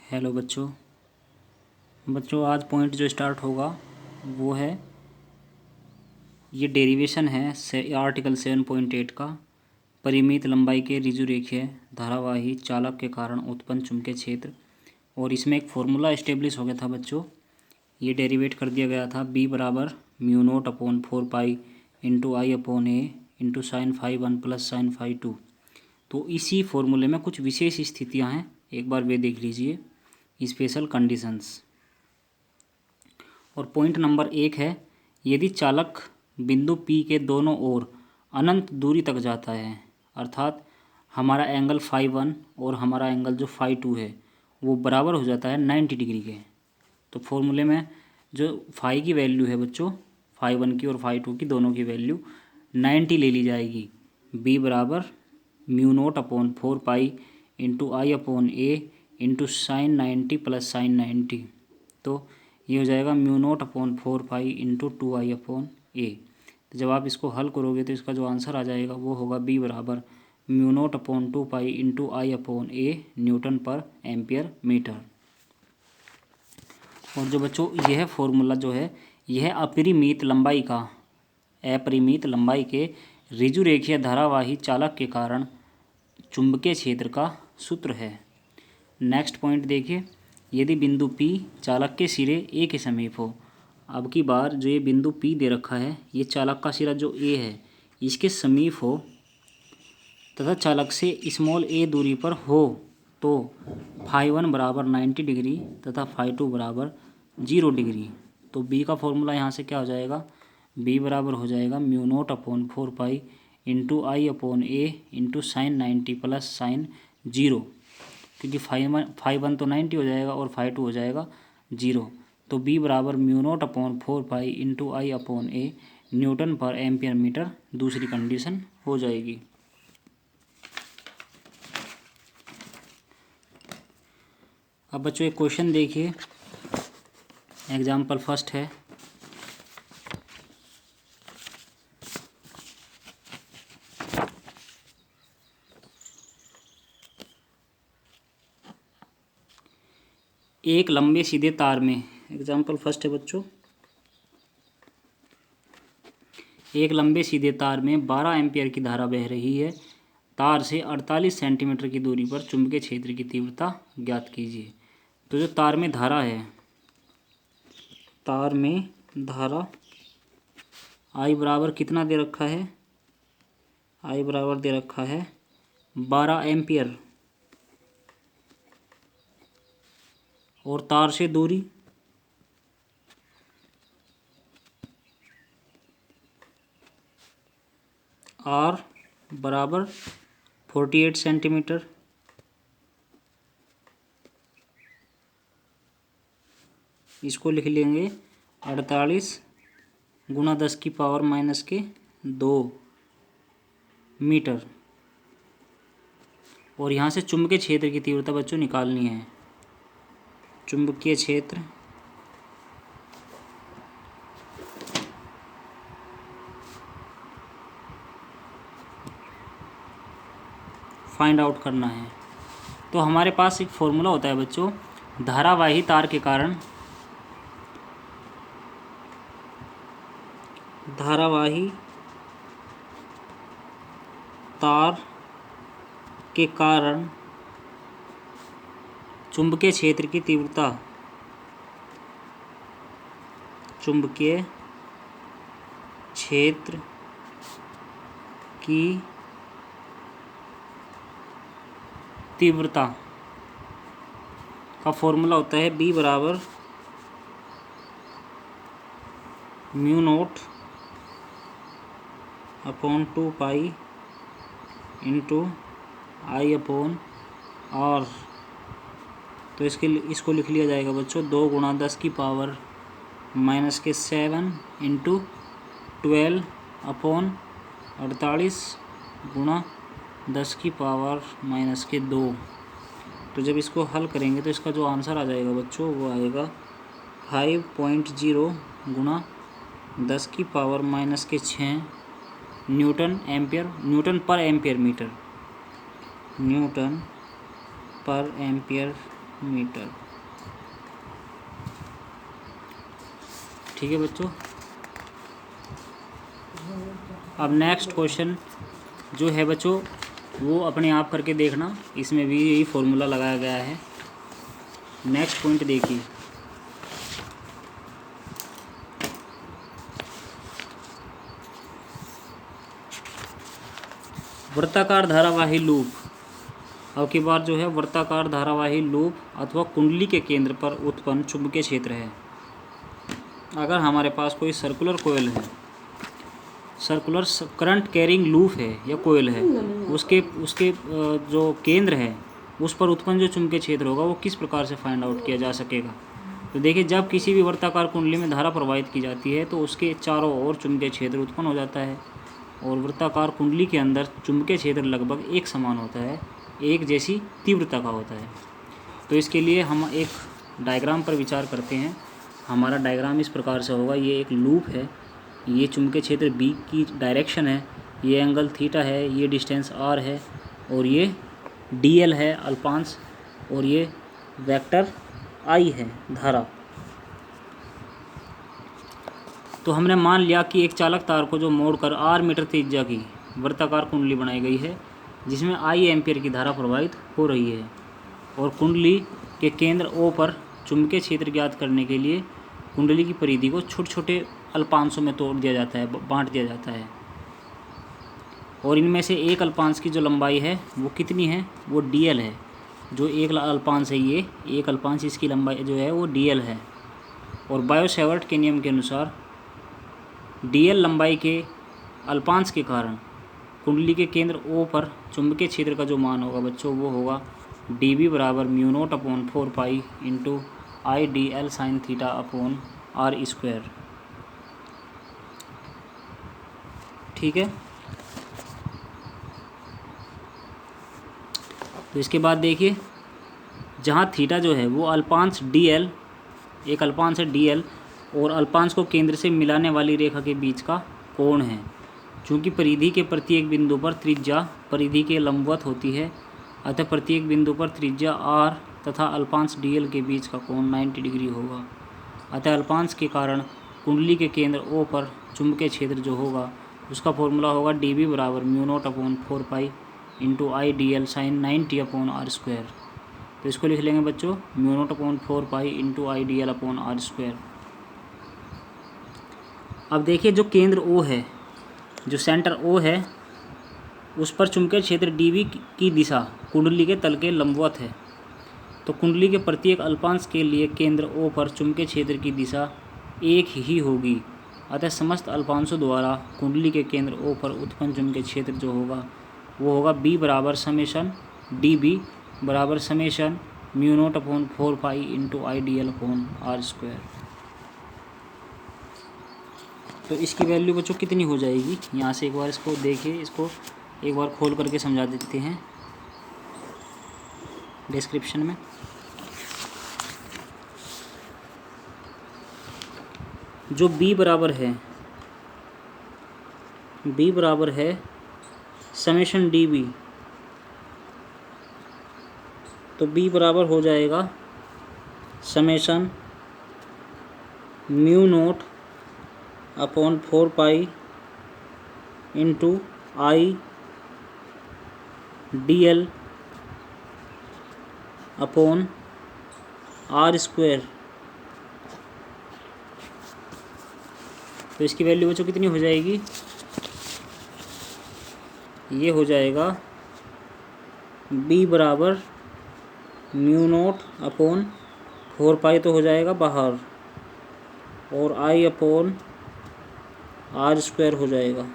Hello बच्चों। आज point जो स्टार्ट होगा वो है, ये डेरिवेशन है आर्टिकल 7.8 का। परिमित लंबाई के ऋजुरेखीय धारावाही चालक के कारण उत्पन्न चुंबकीय क्षेत्र। और इसमें एक फॉर्मूला इस्टेब्लिश हो गया था बच्चों, ये डेरिवेट कर दिया गया था b बराबर μ0/4 into I upon A into sine phi 1 plus sine phi 2। तो इसी फॉर्मूले में कुछ विशेष स्थितियां हैं, एक बार वे देख लीजिए, स्पेशल कंडीशंस। और पॉइंट नंबर 1 है, यदि चालक बिंदु P के दोनों ओर अनंत दूरी तक जाता है, अर्थात हमारा एंगल फाई 1 और हमारा एंगल जो फाई 2 है वो बराबर हो जाता है 90 डिग्री के। तो फॉर्मूले में जो फाई की वैल्यू है बच्चों, फाई 1 की और फाई 2 की दोनों की वैल्यू 90 ले ली जाएगी। b बराबर μ0/4 into I upon A into sign 90 plus sign 90। तो ये हो जाएगा μ0/4 इंटू 2i अपॉन ए। तो जब आप इसको हल करोगे तो इसका जो आंसर आ जाएगा वो होगा b बराबर μ0/2 into I upon A newton per ampere metre. और जो बच्चों यह फॉर्मूला जो है यह अपरिमित लंबाई के ऋजुरेखीय धारावाही चालक के कारण चुंबकीय क्षेत्र का सूत्र है। नेक्स्ट पॉइंट देखिए, यदि बिंदु P चालक के सिरे A के समीप हो। अब की बार जो ये बिंदु P दे रखा है, ये चालक का सिरा जो A है इसके समीप हो तथा चालक से स्मॉल a दूरी पर हो, तो फाई 1 बराबर 90 डिग्री तथा फाई 2 बराबर 0 डिग्री। तो b का फॉर्मूला यहाँ से क्या हो जाएगा, b बराबर हो जाएगा μ0/4 into I upon A into sign 90 plus sign 0, क्योंकि फाई 1 तो 90 हो जाएगा और फाई 2 हो जाएगा 0। तो b बराबर μ0/4 into I upon A newton per ampere metre दूसरी कंडीशन हो जाएगी। अब बच्चों एक क्वेश्चन देखिए, एग्जाम्पल फर्स्ट है। एक लंबे सीधे तार में, एग्जाम्पल फर्स्ट है बच्चों, एक लंबे सीधे तार में 12 एम्पियर की धारा बह रही है। तार से 48 सेंटीमीटर की दूरी पर चुंबकीय क्षेत्र की तीव्रता ज्ञात कीजिए। तो जो तार में धारा है, तार में धारा आई बराबर कितना दे रखा है, आई बराबर दे रखा है 12 एम्पियर, और तार से दूरी r बराबर 48 सेंटीमीटर। इसको लिख लेंगे 48 गुना 10 की पावर माइनस के 2 मीटर। और यहाँ से चुंबकीय क्षेत्र की तीव्रता बच्चों निकालनी है। चुंबकीय क्षेत्र फाइंड आउट करना है। तो हमारे पास एक फॉर्मूला होता है बच्चों, धारावाही तार के कारण, धारावाही तार के कारण चुंबकीय क्षेत्र की तीव्रता, चुंबकीय क्षेत्र की तीव्रता का फॉर्मूला होता है b बराबर μ0/2 इंटू आई अपॉन आर। तो इसको लिख लिया जाएगा बच्चों 2 गुणा 10 की पावर माइनस के 7 इंटू 12 अपॉन 48 गुणा 10 की पावर माइनस के 2। तो जब इसको हल करेंगे तो इसका जो आंसर आ जाएगा बच्चों वो आएगा 5.0 गुणा 10 की पावर माइनस के 6 Newton per ampere metre, Newton per ampere metre. ठीक है बच्चों। अब नेक्स्ट क्वेश्चन जो है बच्चों वो अपने आप करके देखना, इसमें भी यही फॉर्मूला लगाया गया है। नेक्स्ट पॉइंट देखिए, वृत्ताकार धारावाही लूप। अब की बार जो है वृत्ताकार धारावाही लूप अथवा कुंडली के केंद्र पर उत्पन्न चुंबकीय क्षेत्र है। अगर हमारे पास कोई सर्कुलर कोयल है, सर्कुलर करंट कैरिंग लूप है या कोयल है, उसके उसके जो केंद्र है उस पर उत्पन्न जो चुंबकीय क्षेत्र होगा वो किस प्रकार से फाइंड आउट किया जा सकेगा। तो देखिए, जब किसी भी वृत्ताकार कुंडली में धारा प्रवाहित की जाती है तो उसके चारों ओर चुंबकीय क्षेत्र उत्पन्न हो जाता है, और वृत्ताकार कुंडली के अंदर चुंबकीय क्षेत्र लगभग एक समान होता है, एक जैसी तीव्रता का होता है। तो इसके लिए हम एक डायग्राम पर विचार करते हैं। हमारा डायग्राम इस प्रकार से होगा। ये एक लूप है, ये चुंबकीय क्षेत्र बी की डायरेक्शन है, ये एंगल थीटा है, ये डिस्टेंस आर है, और ये डीएल है अल्पांश, और ये वेक्टर आई है धारा। तो हमने मान लिया कि एक चालक तार को जो मोड़कर आर मीटर त्रिज्या की वृत्ताकार कुंडली बनाई गई है, जिसमें आई एम्पियर की धारा प्रवाहित हो रही है, और कुंडली के केंद्र ओ पर चुंबकीय क्षेत्र ज्ञात करने के लिए कुंडली की परिधि को छोटे छोटे अल्पांशों में तोड़ दिया जाता है, बांट दिया जाता है। और इनमें से एक अल्पांश की जो लंबाई है वो कितनी है, वो डीएल है। जो एक अल्पांश है, ये एक अल्पांश, इसकी लंबाई जो है वो डीएल है। और बायो-सैवर्ट के नियम के अनुसार डीएल लंबाई के अल्पांश के कारण कुंडली के केंद्र ओ पर चुंबकीय क्षेत्र का जो मान होगा बच्चों वो होगा dB बराबर μ0/4 into I D L sine theta upon R square. ठीक है। तो इसके बाद देखिए, जहाँ थीटा जो है वो अल्पांश डीएल, एक अल्पांश है डीएल, और अल्पांश को केंद्र से मिलाने वाली रेखा के बीच का कोण है। चूँकि परिधि के प्रत्येक बिंदु पर त्रिज्या परिधि के लंबवत होती है, अतः प्रत्येक बिंदु पर त्रिज्या आर तथा अल्पांश डीएल के बीच का कोण 90 डिग्री होगा। अतः अल्पांश के कारण कुंडली के केंद्र ओ पर चुंबकीय क्षेत्र जो होगा उसका फॉर्मूला होगा dB बराबर μ0/4 into I D L sine 90 upon R square. तो इसको लिख लेंगे बच्चों μ0/4 into I D L upon R square. अब देखिए, जो केंद्र ओ है, जो सेंटर ओ है, उस पर चुंबकीय क्षेत्र dV की दिशा कुंडली के तल के लंबवत है। तो कुंडली के प्रत्येक अल्पांश के लिए केंद्र ओ पर चुंबकीय क्षेत्र की दिशा एक ही होगी। अतः समस्त अल्पांशों द्वारा कुंडली के केंद्र ओ पर उत्पन्न चुंबकीय क्षेत्र जो होगा वो होगा B बराबर समेशन dB बराबर summation μ0/4 into I D L upon R square. तो इसकी वैल्यू बच्चों कितनी हो जाएगी, यहाँ से एक बार इसको देखिए, इसको एक बार खोल करके समझा देते हैं डिस्क्रिप्शन में। जो B बराबर है समेशन dB, तो B बराबर हो जाएगा summation μ0/4 into I D L upon R square. तो इसकी वैल्यू बच्चों कितनी हो जाएगी, ये हो जाएगा B बराबर μ0/4 तो हो जाएगा बाहर, और आई अपॉन आर स्क्वायर हो जाएगा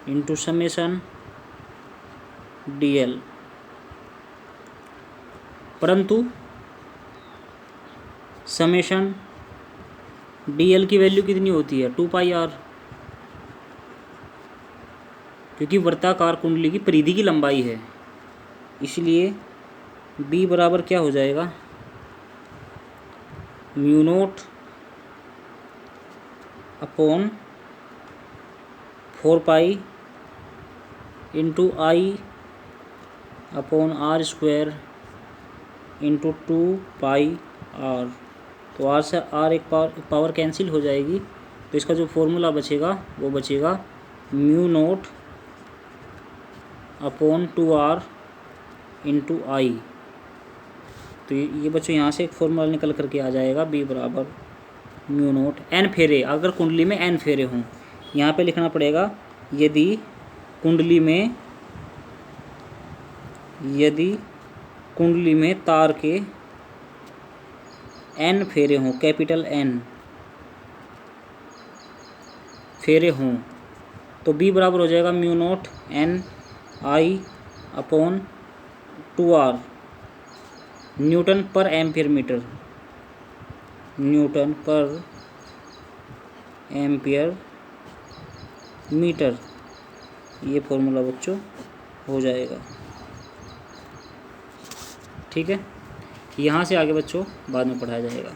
इंटू समेशन डी एल। परंतु समेशन डी एल की वैल्यू कितनी होती है, 2πr, क्योंकि वृत्ताकार कुंडली की परिधि की लंबाई है, इसलिए B बराबर क्या हो जाएगा, μ0/4 into I upon R square into 2πr। तो आर से आर एक पावर कैंसिल हो जाएगी, तो इसका जो फॉर्मूला बचेगा वो बचेगा mu naught upon 2r into I. तो ये बच्चों यहाँ से एक फॉर्मूला निकल करके आ जाएगा, b बराबर म्यू नोट n फेरे, अगर कुंडली में n फेरे हों, यहाँ पे लिखना पड़ेगा यदि कुंडली में तार के n फेरे हों, कैपिटल N फेरे हों, तो b बराबर हो जाएगा म्यू नोट n आई upon 2r Newton per ampere metre, Newton per ampere metre. ये फॉर्मूला बच्चों हो जाएगा। ठीक है, यहाँ से आगे बच्चों बाद में पढ़ाया जाएगा।